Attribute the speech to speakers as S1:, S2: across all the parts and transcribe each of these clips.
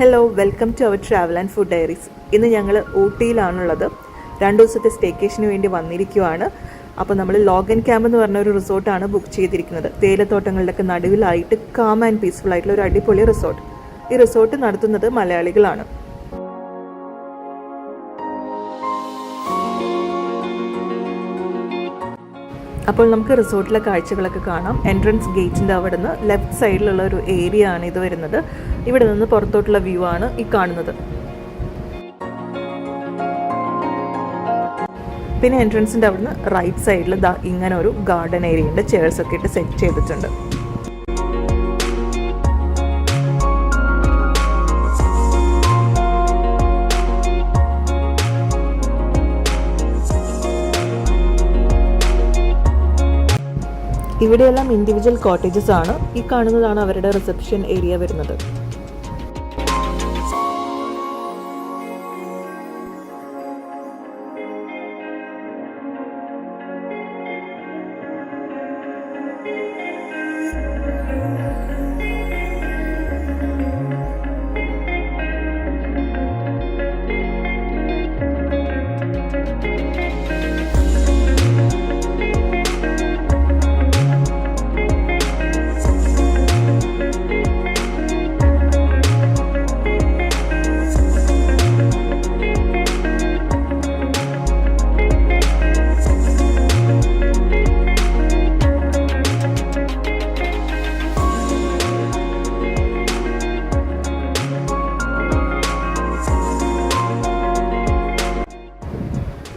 S1: Hello, welcome to our travel and food diaries. ഇന്ന് ഞങ്ങൾ ഊട്ടിയിലാണുള്ളത്. 2 ദിവസത്തെ സ്റ്റേക്കേഷന് വേണ്ടി വന്നിരിക്കുവാണ്. അപ്പോൾ നമ്മൾ ലോഗൻ ക്യാമ്പ് എന്ന് പറഞ്ഞ ഒരു റിസോർട്ടാണ് ബുക്ക് ചെയ്തിരിക്കുന്നത്. തേയിലത്തോട്ടങ്ങളിലൊക്കെ നടുവിലായിട്ട് കാം ആൻഡ് പീസ്ഫുൾ ആയിട്ടുള്ള ഒരു അടിപൊളി റിസോർട്ട്. ഈ റിസോർട്ട് നടത്തുന്നത് മലയാളികളാണ്. അപ്പോൾ നമുക്ക് റിസോർട്ടിലെ കാഴ്ചകളൊക്കെ കാണാം. എൻട്രൻസ് ഗേറ്റിൻ്റെ അവിടെ നിന്ന് ലെഫ്റ്റ് സൈഡിലുള്ള ഒരു ഏരിയ ആണ് ഇത് വരുന്നത്. ഇവിടെ നിന്ന് പുറത്തോട്ടുള്ള വ്യൂ ആണ് ഈ കാണുന്നത്. പിന്നെ എൻട്രൻസിൻ്റെ അവിടെ നിന്ന് റൈറ്റ് സൈഡിൽ ഇങ്ങനെ ഒരു ഗാർഡൻ ഏരിയ ഉണ്ട്. ചെയർസൊക്കെ ഇട്ട് സെറ്റ് ചെയ്തിട്ടുണ്ട്. ഇവിടെയെല്ലാം ഇൻഡിവിജ്വൽ കോട്ടേജസ് ആണ്. ഈ കാണുന്നതാണ് അവരുടെ റിസപ്ഷൻ ഏരിയ വരുന്നത്.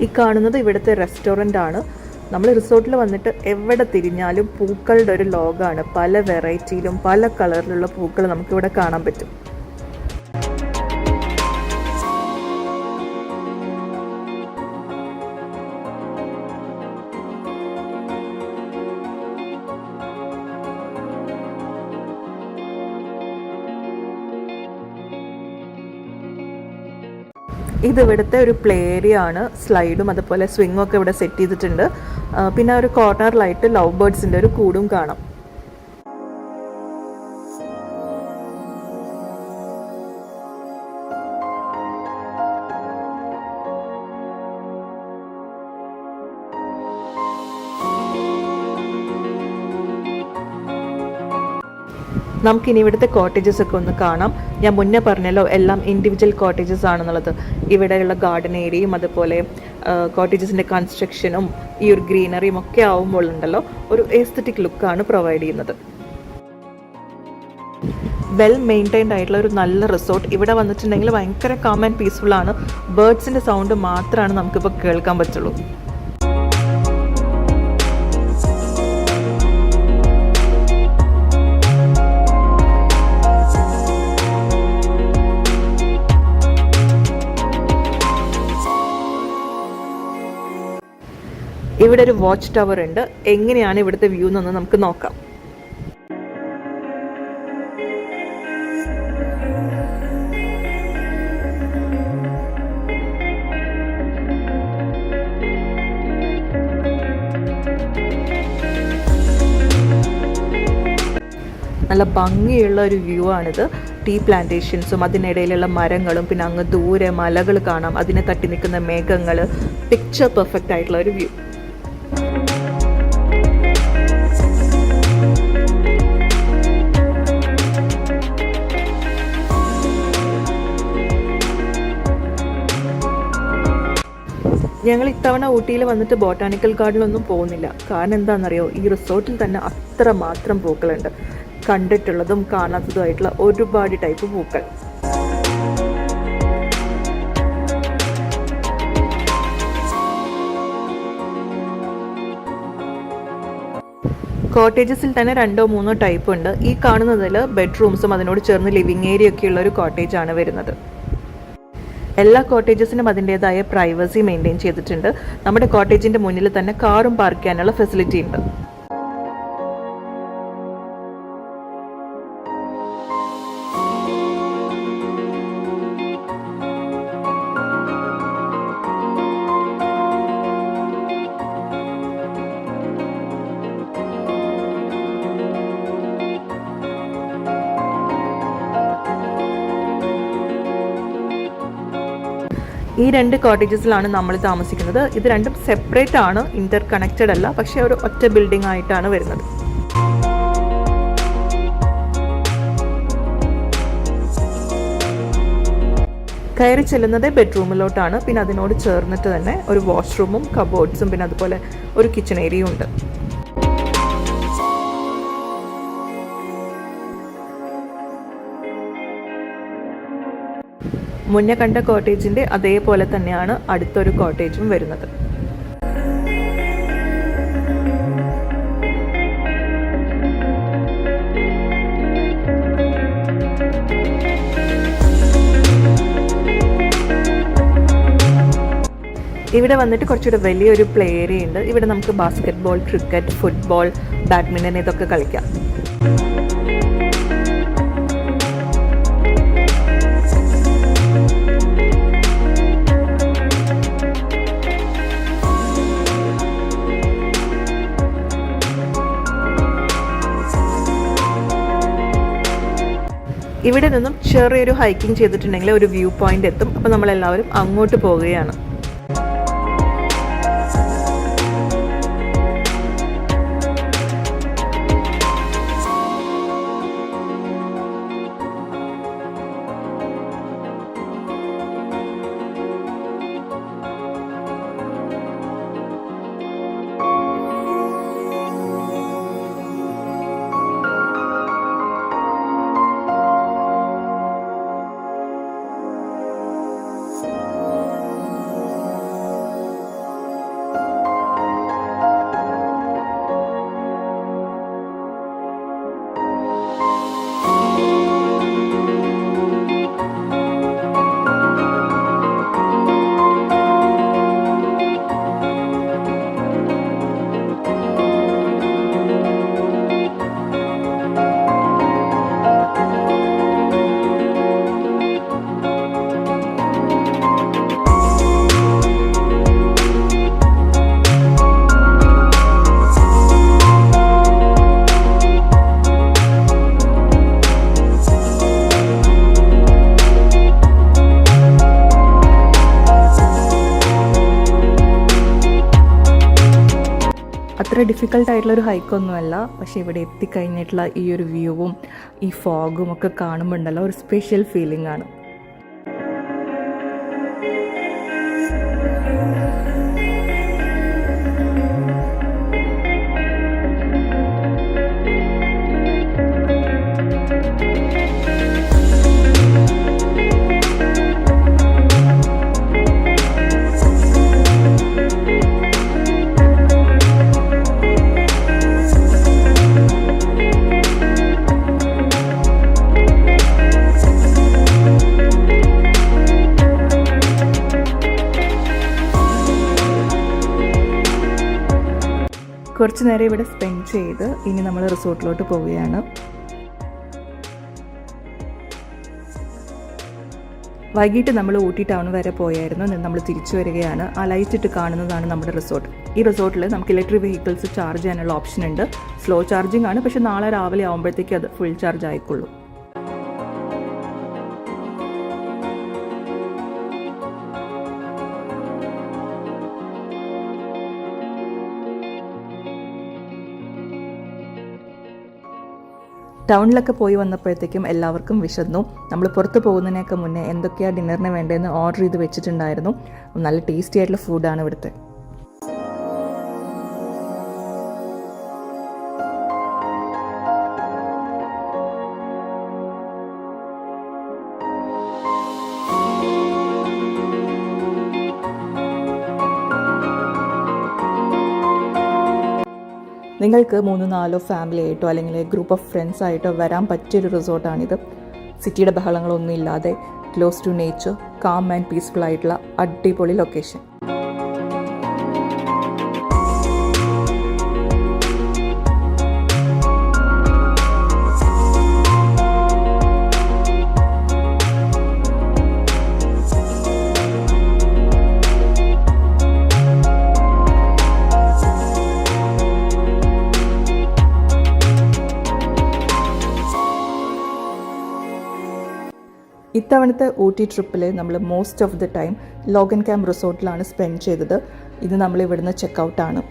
S1: ഈ കാണുന്നത് ഇവിടുത്തെ റെസ്റ്റോറൻ്റ് ആണ്. നമ്മൾ റിസോർട്ടിൽ വന്നിട്ട് എവിടെ തിരിഞ്ഞാലും പൂക്കളുടെ ഒരു ലോകമാണ്. പല വെറൈറ്റിയിലും പല കളറിലുള്ള പൂക്കൾ നമുക്കിവിടെ കാണാൻ പറ്റും. ഇത് ഇവിടുത്തെ ഒരു പ്ലേ ഏരിയ ആണ്. സ്ലൈഡും അതുപോലെ സ്വിങ്ങും ഒക്കെ ഇവിടെ സെറ്റ് ചെയ്തിട്ടുണ്ട്. പിന്നെ ഒരു കോർണറിലായിട്ട് ലവ് ബേർഡ്സിൻ്റെ ഒരു കൂടും കാണാം. നമുക്കിനി ഇവിടുത്തെ കോട്ടേജസ് ഒക്കെ ഒന്ന് കാണാം. ഞാൻ മുന്നേ പറഞ്ഞല്ലോ എല്ലാം ഇൻഡിവിജ്വൽ കോട്ടേജസ് ആണെന്നുള്ളത്. ഇവിടെയുള്ള ഗാർഡൻ ഏരിയയും അതുപോലെ കോട്ടേജസിൻ്റെ കൺസ്ട്രക്ഷനും ഈ ഒരു ഗ്രീനറിയും ഒക്കെ ആവുമ്പോൾ ഉണ്ടല്ലോ ഒരു എസ്തറ്റിക് ലുക്കാണ് പ്രൊവൈഡ് ചെയ്യുന്നത്. വെൽ മെയിൻറ്റൈൻഡ് ആയിട്ടുള്ള ഒരു നല്ല റിസോർട്ട്. ഇവിടെ വന്നിട്ടുണ്ടെങ്കിൽ ഭയങ്കര കാം ആൻഡ് പീസ്ഫുൾ ആണ്. ബേർഡ്സിൻ്റെ സൗണ്ട് മാത്രമാണ് നമുക്കിപ്പോൾ കേൾക്കാൻ പറ്റുള്ളൂ. ഇവിടെ ഒരു വാച്ച് ടവർ ഉണ്ട്. എങ്ങനെയാണ് ഇവിടുത്തെ വ്യൂ എന്നൊന്ന് നമുക്ക് നോക്കാം. നല്ല ഭംഗിയുള്ള ഒരു വ്യൂ ആണിത്. ടീ പ്ലാന്റേഷൻസും അതിനിടയിലുള്ള മരങ്ങളും പിന്നെ അങ്ങ് ദൂരെ മലകൾ കാണാം. അതിനെ തട്ടി നിൽക്കുന്ന മേഘങ്ങൾ. പിക്ചർ പെർഫെക്റ്റ് ആയിട്ടുള്ള ഒരു വ്യൂ. ഞങ്ങൾ ഇത്തവണ ഊട്ടിയിൽ വന്നിട്ട് ബോട്ടാണിക്കൽ ഗാർഡനിലൊന്നും പോകുന്നില്ല. കാരണം എന്താണെന്നറിയോ, ഈ റിസോർട്ടിൽ തന്നെ അത്ര മാത്രം പൂക്കളുണ്ട്. കണ്ടിട്ടുള്ളതും കാണാത്തതുമായിട്ടുള്ള ഒരുപാട് ടൈപ്പ് പൂക്കൾ. കോട്ടേജസിൽ തന്നെ 2-3 ടൈപ്പ് ഉണ്ട്. ഈ കാണുന്നതിൽ ബെഡ്റൂംസും അതിനോട് ചേർന്ന് ലിവിങ് ഏരിയ ഒക്കെയുള്ള ഒരു കോട്ടേജാണ് വരുന്നത്. എല്ലാ കോട്ടേജസിനും അതിൻ്റേതായ പ്രൈവസി മെയിൻറ്റെയിൻ ചെയ്തിട്ടുണ്ട്. നമ്മുടെ കോട്ടേജിൻ്റെ മുന്നിൽ തന്നെ കാറും പാർക്ക് ചെയ്യാനുള്ള ഫെസിലിറ്റി ഉണ്ട്. ഈ 2 കോട്ടേജസിലാണ് നമ്മൾ താമസിക്കുന്നത്. ഇത് രണ്ടും സെപ്പറേറ്റ് ആണ്, ഇന്റർ കണക്റ്റഡ് അല്ല, പക്ഷേ ഒരു ഒറ്റ ബിൽഡിംഗ് ആയിട്ടാണ് വരുന്നത്. കയറി ചെല്ലുന്നത് ബെഡ്റൂമിലോട്ടാണ്. പിന്നെ അതിനോട് ചേർന്നിട്ട് തന്നെ ഒരു വാഷ്റൂമും കബോർഡ്സും പിന്നെ അതുപോലെ ഒരു കിച്ചൺ ഏരിയയും ഉണ്ട്. മുന്നേ കണ്ട കോട്ടേജിൻ്റെ അതേപോലെ തന്നെയാണ് അടുത്തൊരു കോട്ടേജും വരുന്നത്. ഇവിടെ വന്നിട്ട് കുറച്ചുകൂടെ വലിയൊരു പ്ലേ ഏരിയ ഉണ്ട്. ഇവിടെ നമുക്ക് basket ball, cricket, football, badminton ഇതൊക്കെ കളിക്കാം. ഇവിടെ നിന്നും ചെറിയൊരു ഹൈക്കിംഗ് ചെയ്തിട്ടുണ്ടെങ്കിൽ ഒരു വ്യൂ പോയിന്റ് എത്തും. അപ്പോൾ നമ്മളെല്ലാവരും അങ്ങോട്ട് പോവുകയാണ്. അത്ര ഡിഫിക്കൽട്ടായിട്ടുള്ളൊരു ഹൈക്കൊന്നുമല്ല, പക്ഷേ ഇവിടെ എത്തിക്കഴിഞ്ഞിട്ടുള്ള ഈ ഒരു വ്യൂവും ഈ ഫോഗും ഒക്കെ കാണുമ്പോൾ ഉണ്ടല്ലോ ഒരു സ്പെഷ്യൽ ഫീലിംഗ് ആണ്. കുറച്ച് നേരം ഇവിടെ സ്പെൻഡ് ചെയ്ത് ഇനി നമ്മൾ റിസോർട്ടിലോട്ട് പോവുകയാണ്. വൈകിട്ട് നമ്മൾ ഊട്ടി ടൗൺ വരെ പോയായിരുന്നു. നമ്മൾ തിരിച്ചു വരികയാണ്. ആ ലൈറ്റ് ഇട്ട് കാണുന്നതാണ് നമ്മുടെ റിസോർട്ട്. ഈ റിസോർട്ടിൽ നമുക്ക് ഇലക്ട്രിക് വെഹിക്കിൾസ് ചാർജ് ചെയ്യാനുള്ള ഓപ്ഷൻ ഉണ്ട്. സ്ലോ ചാർജിങ് ആണ്, പക്ഷേ നാളെ രാവിലെ ആകുമ്പോഴത്തേക്ക് അത് ഫുൾ ചാർജ് ആയിക്കൊള്ളൂ. ടൗണിലൊക്കെ പോയി വന്നപ്പോഴത്തേക്കും എല്ലാവർക്കും വിശന്നു. നമ്മൾ പുറത്ത് പോകുന്നതിനൊക്കെ മുന്നേ എന്തൊക്കെയാണ് ഡിന്നറിന് വേണ്ടതെന്ന് ഓർഡർ ചെയ്ത് വെച്ചിട്ടുണ്ടായിരുന്നു. നല്ല ടേസ്റ്റി ആയിട്ടുള്ള ഫുഡാണ് ഇവിടുത്തെ. നിങ്ങൾക്ക് 3-4 ഫാമിലി ആയിട്ടോ അല്ലെങ്കിൽ ഗ്രൂപ്പ് ഓഫ് ഫ്രണ്ട്സ് ആയിട്ടോ വരാൻ പറ്റിയൊരു റിസോർട്ടാണിത്. സിറ്റിയുടെ ബഹളങ്ങളൊന്നും ഇല്ലാതെ close to nature, calm and peaceful ആയിട്ടുള്ള അടിപൊളി ലൊക്കേഷൻ. ഇത്തവണത്തെ ഊട്ടി ട്രിപ്പിൽ നമ്മൾ most of the time Logan camp റിസോർട്ടിലാണ് സ്പെൻഡ് ചെയ്തത്. ഇത് നമ്മൾ ഇവിടുന്ന് ചെക്കൗട്ടാണ്.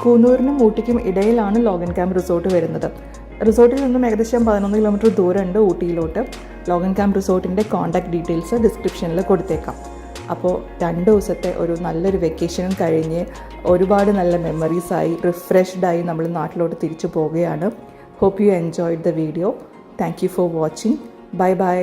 S1: കൂനൂരിനും ഊട്ടിക്കും ഇടയിലാണ് ലോഗൻ ക്യാമ്പ് റിസോർട്ട് വരുന്നത്. റിസോർട്ടിൽ നിന്നും ഏകദേശം 11 കിലോമീറ്റർ ദൂരമുണ്ട് ഊട്ടിയിലോട്ട്. ലോഗൻ ക്യാമ്പ് റിസോർട്ടിൻ്റെ കോൺടാക്ട് ഡീറ്റെയിൽസ് ഡിസ്ക്രിപ്ഷനിൽ കൊടുത്തേക്കാം. അപ്പോൾ 2 ദിവസത്തെ ഒരു നല്ലൊരു വെക്കേഷനും കഴിഞ്ഞ് ഒരുപാട് നല്ല മെമ്മറീസായി റിഫ്രഷ്ഡായി നമ്മൾ നാട്ടിലോട്ട് തിരിച്ചു പോവുകയാണ്. Hope you enjoyed the video. Thank you for watching. Bye by.